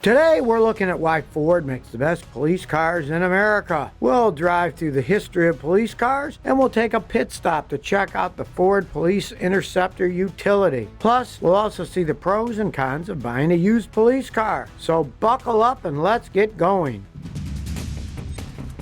Today we're looking at why Ford makes the best police cars in America. We'll drive through the history of police cars and we'll take a pit stop to check out the Ford Police Interceptor utility. Plus, we'll also see the pros and cons of buying a used police car. So buckle up and let's get going.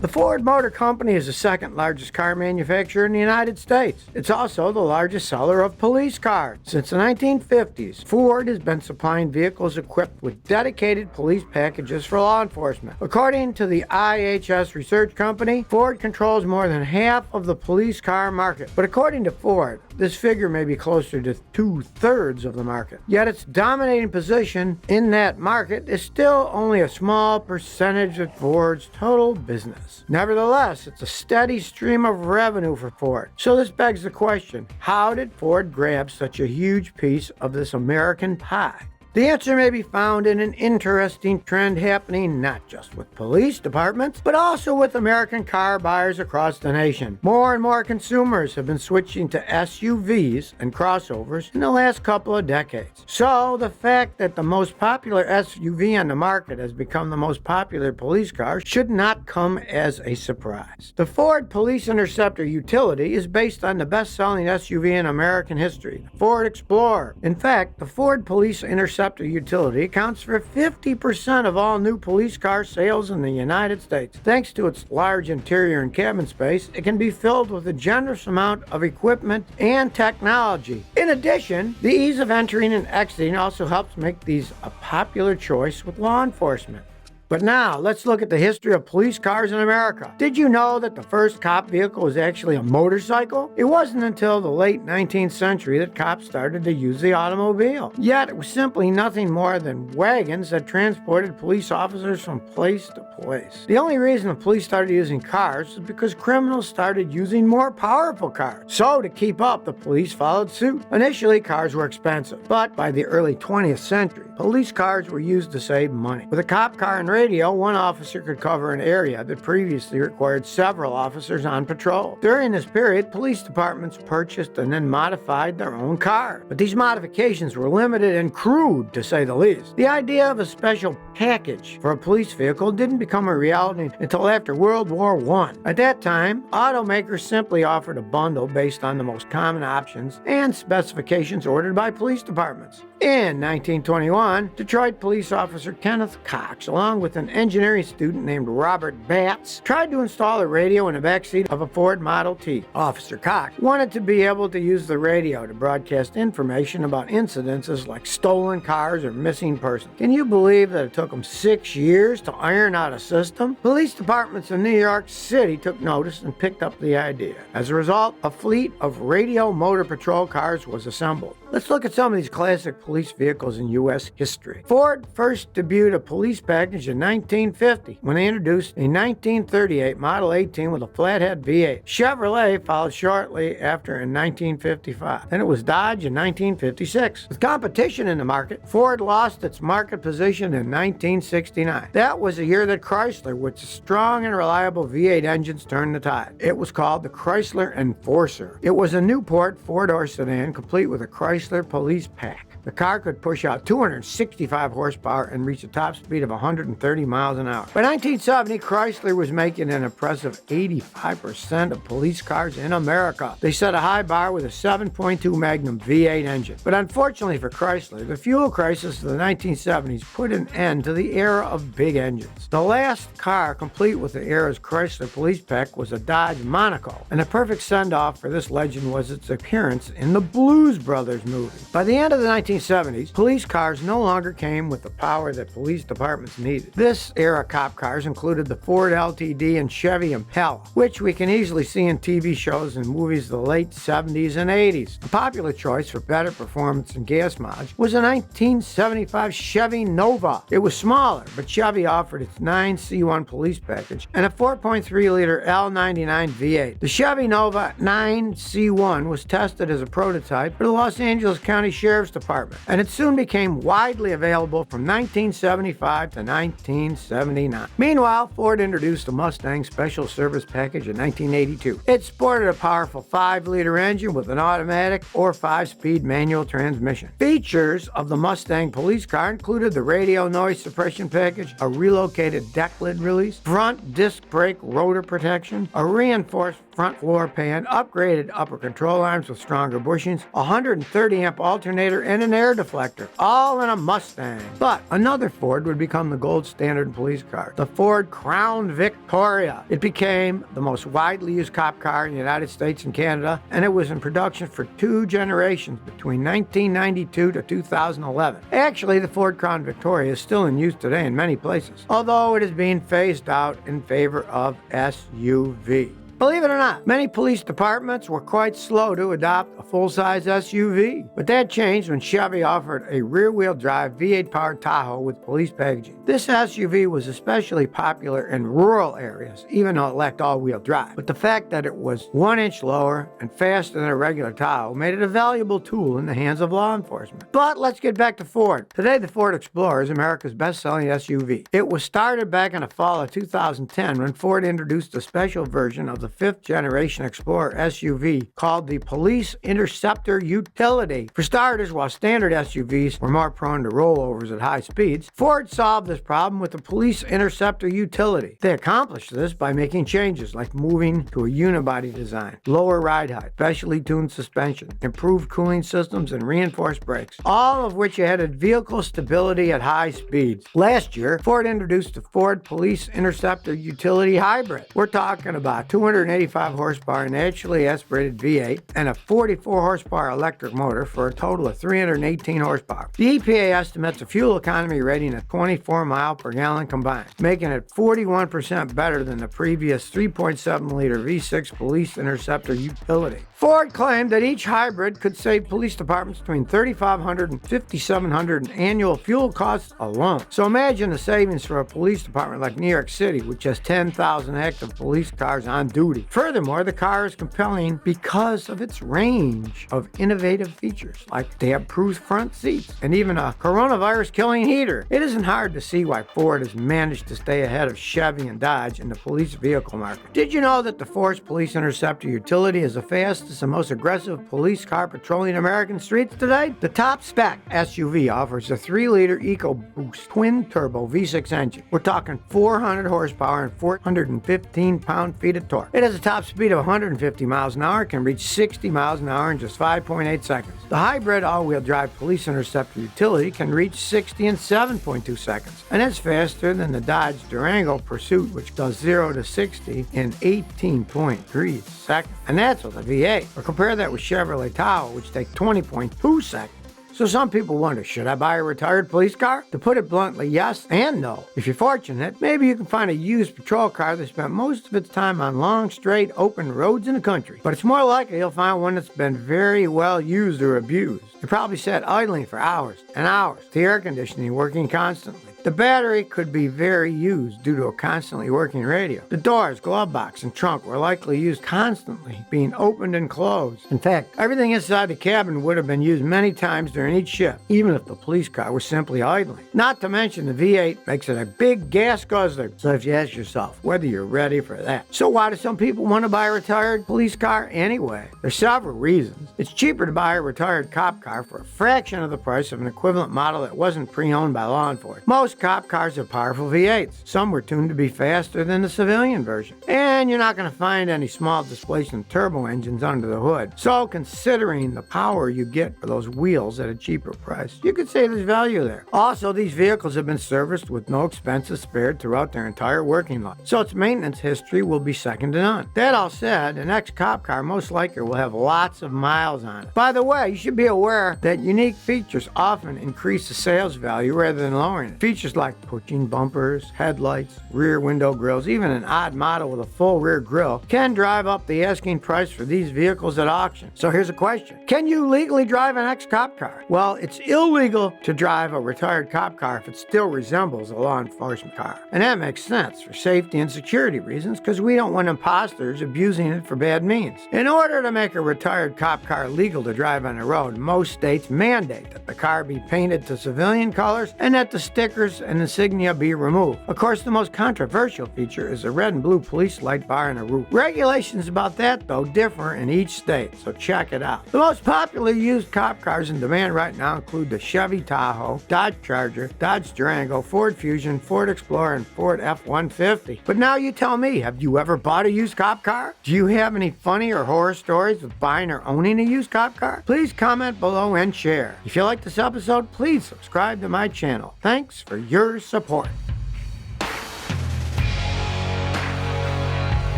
The Ford Motor Company is the second largest car manufacturer in the United States. It's also the largest seller of police cars. Since the 1950s, Ford has been supplying vehicles equipped with dedicated police packages for law enforcement. According to the IHS Research Company, Ford controls more than half of the police car market. But according to Ford, this figure may be closer to 2/3 of the market. Yet its dominating position in that market is still only a small percentage of Ford's total business. Nevertheless, it's a steady stream of revenue for Ford. So this begs the question, how did Ford grab such a huge piece of this American pie? The answer may be found in an interesting trend happening not just with police departments, but also with American car buyers across the nation. More and more consumers have been switching to SUVs and crossovers in the last couple of decades. So the fact that the most popular SUV on the market has become the most popular police car should not come as a surprise. The Ford Police Interceptor utility is based on the best-selling SUV in American history, the Ford Explorer. In fact, the Ford Police Interceptor utility accounts for 50% of all new police car sales in the United States. Thanks to its large interior and cabin space, it can be filled with a generous amount of equipment and technology. In addition, the ease of entering and exiting also helps make these a popular choice with law enforcement. But now, let's look at the history of police cars in America. Did you know that the first cop vehicle was actually a motorcycle? It wasn't until the late 19th century that cops started to use the automobile. Yet, it was simply nothing more than wagons that transported police officers from place to place. The only reason the police started using cars is because criminals started using more powerful cars. So, to keep up, the police followed suit. Initially, cars were expensive, but by the early 20th century, police cars were used to save money. With a cop car and radio, one officer could cover an area that previously required several officers on patrol. During this period, police departments purchased and then modified their own car. But these modifications were limited and crude, to say the least. The idea of a special package for a police vehicle didn't become a reality until after World War I. At that time, automakers simply offered a bundle based on the most common options and specifications ordered by police departments. In 1921, Detroit police officer Kenneth Cox, along with an engineering student named Robert Batts, tried to install a radio in the backseat of a Ford Model T. Officer Cox wanted to be able to use the radio to broadcast information about incidences like stolen cars or missing persons. Can you believe that it took him 6 years to iron out a system? Police departments in New York City took notice and picked up the idea. As a result, a fleet of radio motor patrol cars was assembled. Let's look at some of these classic police vehicles in U.S. history. Ford first debuted a police package in 1950 when they introduced a 1938 Model 18 with a flathead V8. Chevrolet followed shortly after in 1955. Then it was Dodge in 1956. With competition in the market, Ford lost its market position in 1969. That was the year that Chrysler, with strong and reliable V8 engines, turned the tide. It was called the Chrysler Enforcer. It was a Newport four-door sedan complete with a Chrysler Police Pack. The car could push out 265 horsepower and reach a top speed of 130 miles an hour. By 1970, Chrysler was making an impressive 85% of police cars in America. They set a high bar with a 7.2 Magnum V8 engine. But unfortunately for Chrysler, the fuel crisis of the 1970s put an end to the era of big engines. The last car complete with the era's Chrysler Police Pack was a Dodge Monaco, and a perfect send-off for this legend was its appearance in the Blues Brothers movie. By the end of the 1970s, police cars no longer came with the power that police departments needed. This era cop cars included the Ford LTD and Chevy Impala, which we can easily see in TV shows and movies of the late 70s and 80s. A popular choice for better performance and gas mileage was a 1975 Chevy Nova. It was smaller, but Chevy offered its 9C1 police package and a 4.3-liter L99 V8. The Chevy Nova 9C1 was tested as a prototype for the Los Angeles County Sheriff's Department. Department, and it soon became widely available from 1975 to 1979. Meanwhile, Ford introduced the Mustang Special Service Package in 1982. It sported a powerful 5-liter engine with an automatic or 5-speed manual transmission. Features of the Mustang police car included the radio noise suppression package, a relocated deck lid release, front disc brake rotor protection, a reinforced front floor pan, upgraded upper control arms with stronger bushings, a 130-amp alternator, and an air deflector, all in a Mustang. But another Ford would become the gold standard in police cars, the Ford Crown Victoria. It became the most widely used cop car in the United States and Canada, and it was in production for 2 generations between 1992 to 2011. Actually, the Ford Crown Victoria is still in use today in many places, although it is being phased out in favor of SUV. Believe it or not, many police departments were quite slow to adopt a full-size SUV, but that changed when Chevy offered a rear-wheel drive V8-powered Tahoe with police packaging. This SUV was especially popular in rural areas, even though it lacked all-wheel drive. But the fact that it was 1 inch lower and faster than a regular Tahoe made it a valuable tool in the hands of law enforcement. But let's get back to Ford. Today, the Ford Explorer is America's best-selling SUV. It was started back in the fall of 2010 when Ford introduced a special version of the 5th-generation Explorer SUV called the Police Interceptor Utility. For starters, while standard SUVs were more prone to rollovers at high speeds, Ford solved this problem with the Police Interceptor Utility. They accomplished this by making changes like moving to a unibody design, lower ride height, specially tuned suspension, improved cooling systems, and reinforced brakes, all of which added vehicle stability at high speeds. Last year, Ford introduced the Ford Police Interceptor Utility Hybrid. We're talking about 285 horsepower naturally aspirated V8 and a 44 horsepower electric motor for a total of 318 horsepower. The EPA estimates a fuel economy rating of 24 miles per gallon combined, making it 41% better than the previous 3.7-liter V6 Police Interceptor Utility. Ford claimed that each hybrid could save police departments between $3,500 and $5,700 in annual fuel costs alone. So imagine the savings for a police department like New York City, which has 10,000 active police cars on duty. Furthermore, the car is compelling because of its range of innovative features, like damp-proof front seats and even a coronavirus-killing heater. It isn't hard to see why Ford has managed to stay ahead of Chevy and Dodge in the police vehicle market. Did you know that the Ford Police Interceptor Utility is the fastest and most aggressive police car patrolling American streets today? The top spec SUV offers a 3-liter EcoBoost twin-turbo V6 engine. We're talking 400 horsepower and 415 pound-feet of torque. It has a top speed of 150 miles an hour and can reach 60 miles an hour in just 5.8 seconds. The hybrid all-wheel drive Police Interceptor Utility can reach 60 in 7.2 seconds, and it's faster than the Dodge Durango Pursuit, which does 0 to 60 in 18.3 seconds. And that's with a V8. Or compare that with Chevrolet Tahoe, which takes 20.2 seconds. So some people wonder, should I buy a retired police car? To put it bluntly, yes and no. If you're fortunate, maybe you can find a used patrol car that spent most of its time on long, straight, open roads in the country. But it's more likely you'll find one that's been very well used or abused. It probably sat idling for hours and hours, the air conditioning working constantly. The battery could be very used due to a constantly working radio. The doors, glove box, and trunk were likely used constantly, being opened and closed. In fact, everything inside the cabin would have been used many times during each shift, even if the police car was simply idling. Not to mention the V8 makes it a big gas guzzler, so if you ask yourself whether you're ready for that. So why do some people want to buy a retired police car anyway? There's several reasons. It's cheaper to buy a retired cop car for a fraction of the price of an equivalent model that wasn't pre-owned by law enforcement. Most cop cars are powerful V8s. Some were tuned to be faster than the civilian version. And you're not going to find any small displacement turbo engines under the hood. So considering the power you get for those wheels at a cheaper price, you could say there's value there. Also, these vehicles have been serviced with no expenses spared throughout their entire working life. So its maintenance history will be second to none. That all said, the next cop car most likely will have lots of miles on it. By the way, you should be aware that unique features often increase the sales value rather than lowering it. Features Features like pushing bumpers, headlights, rear window grills, even an odd model with a full rear grille can drive up the asking price for these vehicles at auction. So here's a question. Can you legally drive an ex-cop car? Well, it's illegal to drive a retired cop car if it still resembles a law enforcement car. And that makes sense for safety and security reasons because we don't want imposters abusing it for bad means. In order to make a retired cop car legal to drive on the road, most states mandate that the car be painted to civilian colors and that the stickers and insignia be removed. Of course, the most controversial feature is the red and blue police light bar on the roof. Regulations about that, though, differ in each state, so check it out. The most popular used cop cars in demand right now include the Chevy Tahoe, Dodge Charger, Dodge Durango, Ford Fusion, Ford Explorer, and Ford F-150. But now you tell me, have you ever bought a used cop car? Do you have any funny or horror stories with buying or owning a used cop car? Please comment below and share. If you like this episode, please subscribe to my channel. Thanks for your support.